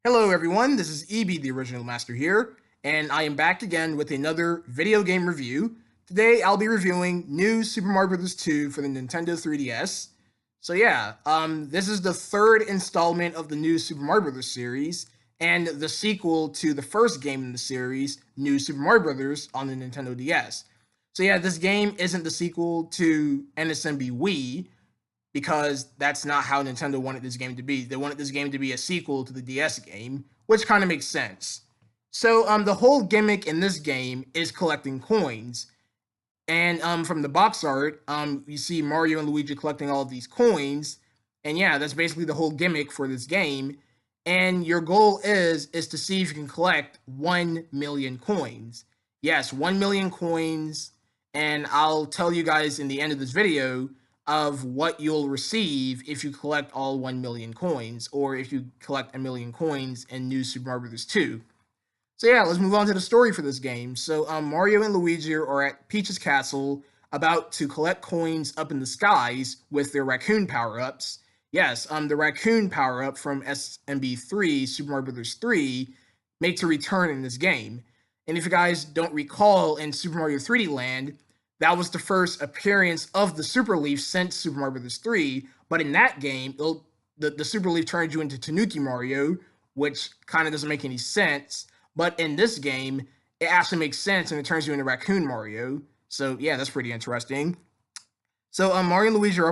Hello everyone, this is EB the Original Master here, and I am back again with another video game review. Today I'll be reviewing New Super Mario Bros. 2 for the Nintendo 3DS. This is the third installment of the New Super Mario Bros. Series, and the sequel to the first game in the series, New Super Mario Bros. On the Nintendo DS. This game isn't the sequel to NSMB Wii, because that's not how Nintendo wanted this game to be. They wanted this game to be a sequel to the DS game, which kind of makes sense. The whole gimmick in this game is collecting coins. And from the box art, you see Mario and Luigi collecting all of these coins. And yeah, that's basically the whole gimmick for this game. And your goal is to see if you can collect 1 million coins. Yes, 1 million coins. And I'll tell you guys in the end of this video of what you'll receive if you collect all 1 million coins, or if you collect a million coins in New Super Mario Bros. 2. Let's move on to the story for this game. Mario and Luigi are at Peach's castle, about to collect coins up in the skies with their raccoon power-ups. Yes, the raccoon power-up from SMB3, Super Mario Bros. 3, makes a return in this game. And if you guys don't recall, in Super Mario 3D Land, that was the first appearance of the Super Leaf since Super Mario Bros. 3, but in that game, the Super Leaf turned you into Tanuki Mario, which kind of doesn't make any sense. But in this game, it actually makes sense, and it turns you into Raccoon Mario. So yeah, that's pretty interesting. Mario and Luigi are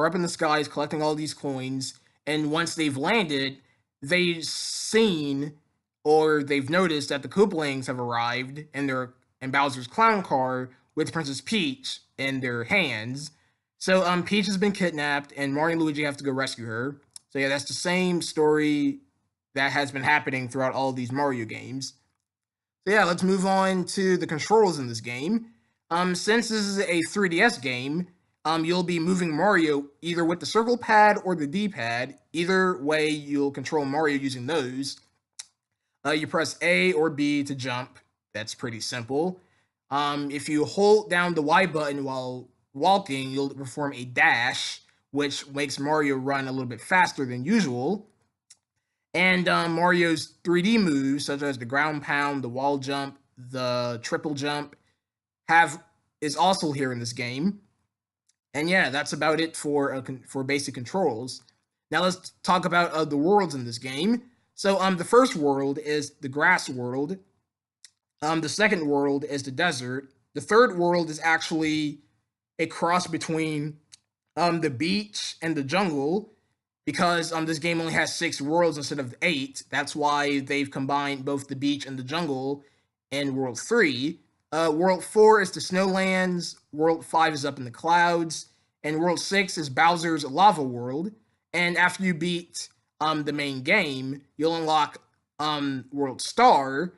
up in the skies collecting all these coins, and once they've landed, they've seen or they've noticed that the Koopalings have arrived in Bowser's clown car with Princess Peach in their hands. Peach has been kidnapped, and Mario and Luigi have to go rescue her. That's the same story that has been happening throughout all of these Mario games. Let's move on to the controls in this game. Since this is a 3DS game, you'll be moving Mario either with the circle pad or the D-pad. Either way, you'll control Mario using those. You press A or B to jump. That's pretty simple. If you hold down the Y button while walking, you'll perform a dash, which makes Mario run a little bit faster than usual. And Mario's 3D moves, such as the ground pound, the wall jump, the triple jump, is also here in this game. And yeah, that's about it for basic controls. Now let's talk about the worlds in this game. The first world is the grass world. The second world is the desert. The third world is actually a cross between the beach and the jungle, because this game only has 6 worlds instead of 8. That's why they've combined both the beach and the jungle in World 3. World 4 is the snowlands. World 5 is up in the clouds. And World 6 is Bowser's lava world. And after you beat the main game, you'll unlock World Star,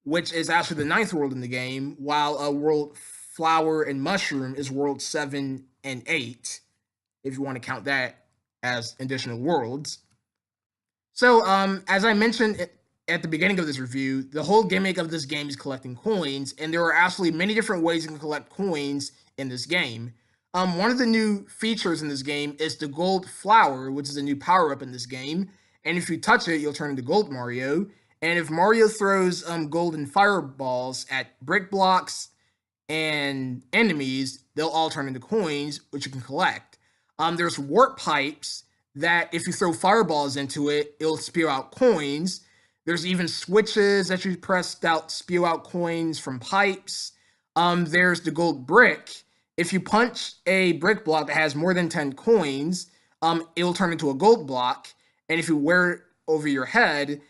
which is actually the 9th world in the game, while World Flower and Mushroom is World 7 and 8, if you want to count that as additional worlds. As I mentioned at the beginning of this review, the whole gimmick of this game is collecting coins, and there are actually many different ways you can collect coins in this game. One of the new features in this game is the Gold Flower, which is a new power-up in this game, and if you touch it, you'll turn into Gold Mario. And if Mario throws golden fireballs at brick blocks and enemies, they'll all turn into coins, which you can collect. There's warp pipes that if you throw fireballs into it, it'll spew out coins. There's even switches that you press that spew out coins from pipes. There's the gold brick. If you punch a brick block that has more than 10 coins, it'll turn into a gold block. And if you wear it over your head,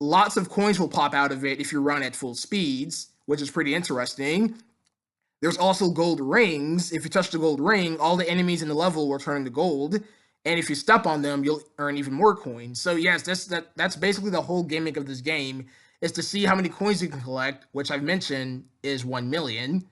lots of coins will pop out of it if you run at full speeds, which is pretty interesting. There's also gold rings. If you touch the gold ring, all the enemies in the level will turn into gold. And if you step on them, you'll earn even more coins. So yes, that's basically the whole gimmick of this game, is to see how many coins you can collect, which I've mentioned is 1 million.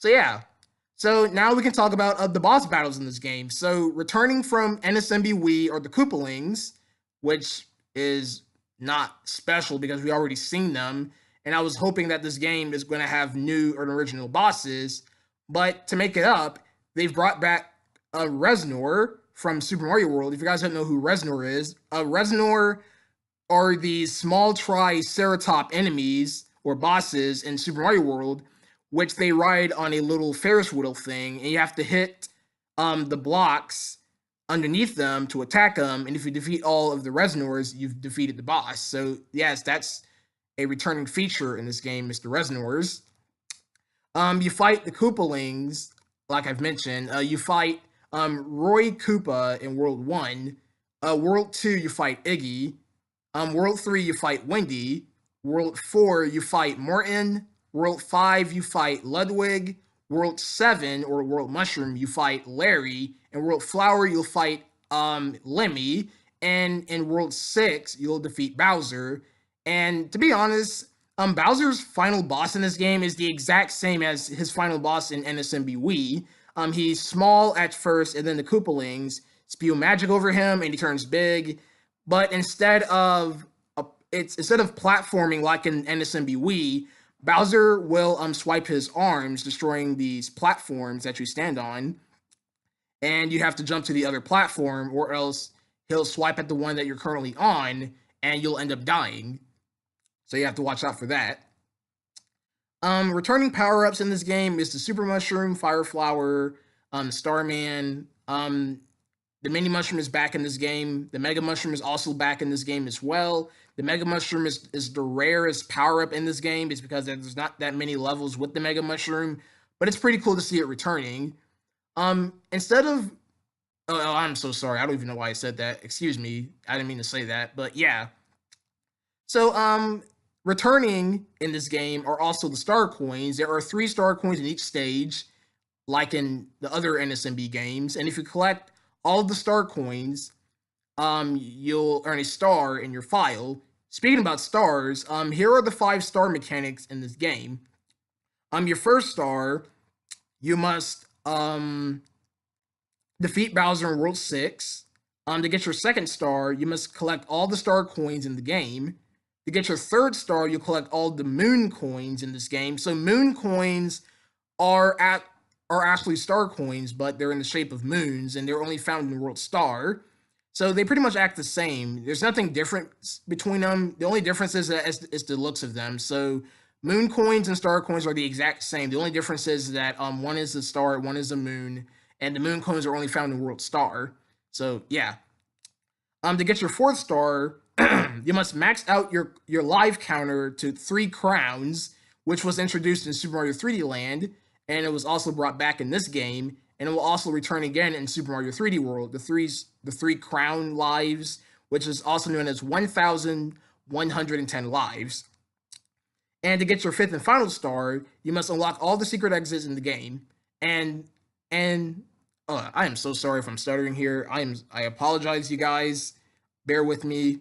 So now we can talk about the boss battles in this game. So returning from NSMB Wii are the Koopalings, which is not special because we already seen them. And I was hoping that this game is going to have new or original bosses. But to make it up, they've brought back Reznor from Super Mario World. If you guys don't know who Reznor is, Reznor are these small triceratop enemies or bosses in Super Mario World, which they ride on a little Ferris wheel thing, and you have to hit the blocks underneath them to attack them. And if you defeat all of the Resnors, you've defeated the boss. So yes, that's a returning feature in this game, Mr. Resnors. You fight the Koopalings, like I've mentioned. You fight Roy Koopa in World 1. World 2, you fight Iggy. World 3, you fight Wendy. World 4, you fight Morton. World 5, you fight Ludwig. World 7, or World Mushroom, you fight Larry. In World Flower, you'll fight Lemmy. And in World 6, you'll defeat Bowser. And to be honest, Bowser's final boss in this game is the exact same as his final boss in NSMB Wii. He's small at first, and then the Koopalings spew magic over him, and he turns big. But instead of platforming like in NSMB Wii, Bowser will swipe his arms, destroying these platforms that you stand on, and you have to jump to the other platform, or else he'll swipe at the one that you're currently on, and you'll end up dying. So you have to watch out for that. Returning power-ups in this game is the Super Mushroom, Fire Flower, Starman. The Mini Mushroom is back in this game. The Mega Mushroom is also back in this game as well. The Mega Mushroom is the rarest power-up in this game. It's because there's not that many levels with the Mega Mushroom, but it's pretty cool to see it returning. Instead of... Oh, I'm so sorry. I don't even know why I said that. Excuse me. I didn't mean to say that, but yeah. So, returning in this game are also the star coins. There are 3 star coins in each stage, like in the other NSMB games. And if you collect all of the star coins, you'll earn a star in your file. Speaking about stars, here are the 5 star mechanics in this game. Your first star, you must defeat Bowser in World 6. To get your second star, you must collect all the star coins in the game. To get your third star, you'll collect all the moon coins in this game. So moon coins are actually star coins, but they're in the shape of moons, and they're only found in World Star. So they pretty much act the same. There's nothing different between them. The only difference is the looks of them. So moon coins and star coins are the exact same. The only difference is that one is a star, one is a moon, and the moon coins are only found in World Star. So yeah. To get your fourth star, you must max out your life counter to 3 crowns, which was introduced in Super Mario 3D Land, and it was also brought back in this game, and it will also return again in Super Mario 3D World. The three crown lives, which is also known as 1,110 lives. And to get your 5th and final star, you must unlock all the secret exits in the game. And I am so sorry if I'm stuttering here. I apologize, you guys. Bear with me.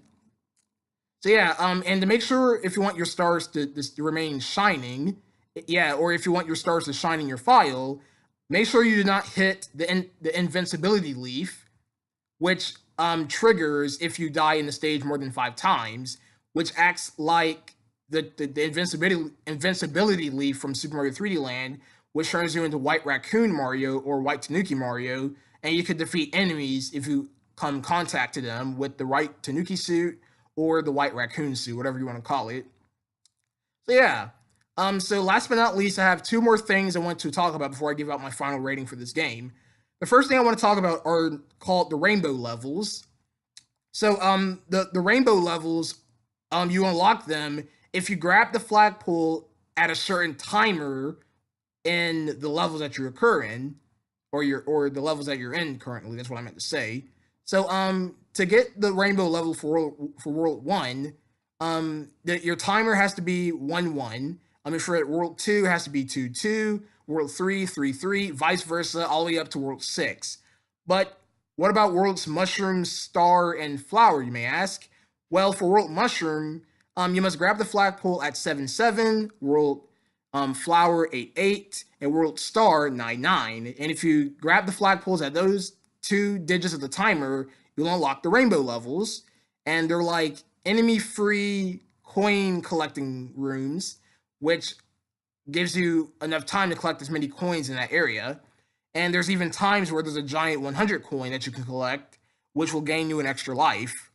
So yeah, and to make sure if you want your stars to remain shining, yeah, or if you want your stars to shine in your file, make sure you do not hit the invincibility leaf, which triggers if you die in the stage more than 5 times, which acts like the invincibility leaf from Super Mario 3D Land, which turns you into White Raccoon Mario or White Tanuki Mario, and you can defeat enemies if you come contact to them with the White Tanuki suit or the White Raccoon suit, whatever you want to call it. So yeah. So last but not least, I have 2 more things I want to talk about before I give out my final rating for this game. The first thing I want to talk about are called the rainbow levels. So the rainbow levels, you unlock them if you grab the flagpole at a certain timer in the levels that you occur in, or the levels that you're in currently. That's what I meant to say. So to get the rainbow level for World 1, your timer has to be 1-1. For World 2, it has to be 2-2. World 3, 3-3, vice versa, all the way up to World 6. But what about World's Mushroom, Star, and Flower, you may ask? Well, for World Mushroom, you must grab the flagpole at 7-7, World Flower 8-8, and World Star 9-9. And if you grab the flagpoles at those 2 digits of the timer, you'll unlock the rainbow levels. And they're like enemy-free coin collecting rooms, which gives you enough time to collect as many coins in that area. And there's even times where there's a giant 100 coin that you can collect, which will gain you an extra life.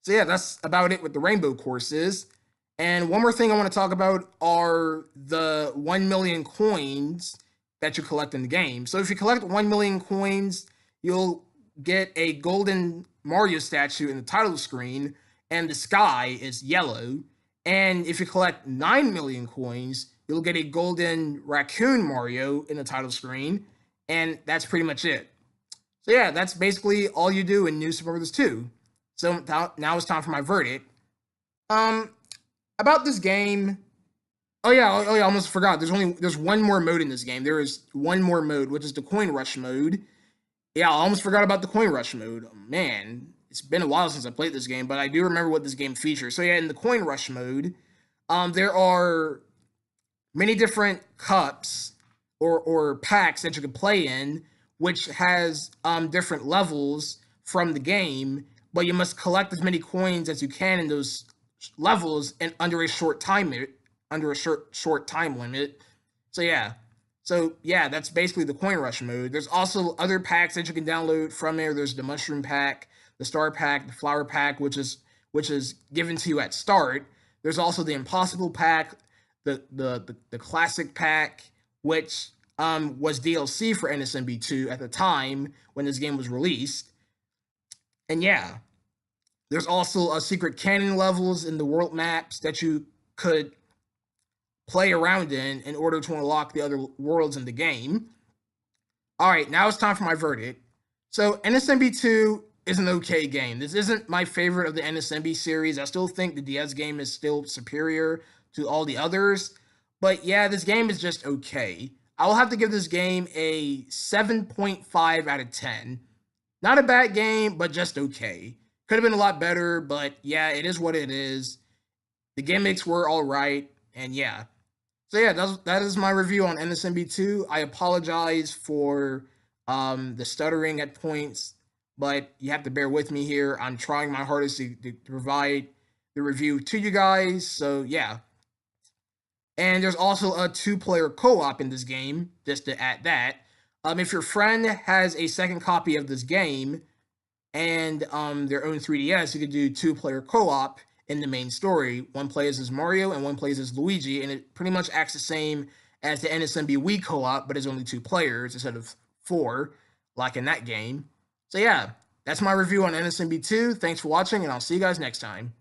So yeah, that's about it with the rainbow courses. And one more thing I want to talk about are the 1 million coins that you collect in the game. So if you collect 1 million coins, you'll get a golden Mario statue in the title screen, and the sky is yellow. And if you collect 9 million coins, you'll get a golden raccoon Mario in the title screen, and that's pretty much it. So yeah, that's basically all you do in New Super Mario Bros. 2. So now it's time for my verdict. Um, about this game. Oh yeah, I almost forgot. There's one more mode in this game. There is one more mode, which is the coin rush mode. Yeah, I almost forgot about the coin rush mode. Man, it's been a while since I played this game, but I do remember what this game features. So yeah, in the coin rush mode, there are many different cups or packs that you can play in, which has different levels from the game, but you must collect as many coins as you can in those levels and under a short time limit. Under a short time limit. So yeah, that's basically the coin rush mode. There's also other packs that you can download from there. There's the mushroom pack, the star pack, the flower pack, which is given to you at start. There's also the impossible pack, the classic pack, which was DLC for NSMB2 at the time when this game was released. And yeah, there's also a secret cannon levels in the world maps that you could play around in order to unlock the other worlds in the game. All right, now it's time for my verdict. So NSMB2 is an okay game. This isn't my favorite of the NSMB series. I still think the DS game is still superior to all the others. But yeah, this game is just okay. I'll have to give this game a 7.5 out of 10. Not a bad game, but just okay. Could have been a lot better, but yeah, it is what it is. The gimmicks were all right, and yeah. So yeah, that is my review on NSMB2. I apologize for the stuttering at points, but you have to bear with me here. I'm trying my hardest to provide the review to you guys. So yeah. And there's also a 2-player co-op in this game, just to add that. If your friend has a second copy of this game and their own 3DS, you could do 2-player co-op in the main story. One plays as Mario and one plays as Luigi, and it pretty much acts the same as the NSMB Wii co-op, but it's only 2 players instead of 4, like in that game. So yeah, that's my review on NSMB2. Thanks for watching, and I'll see you guys next time.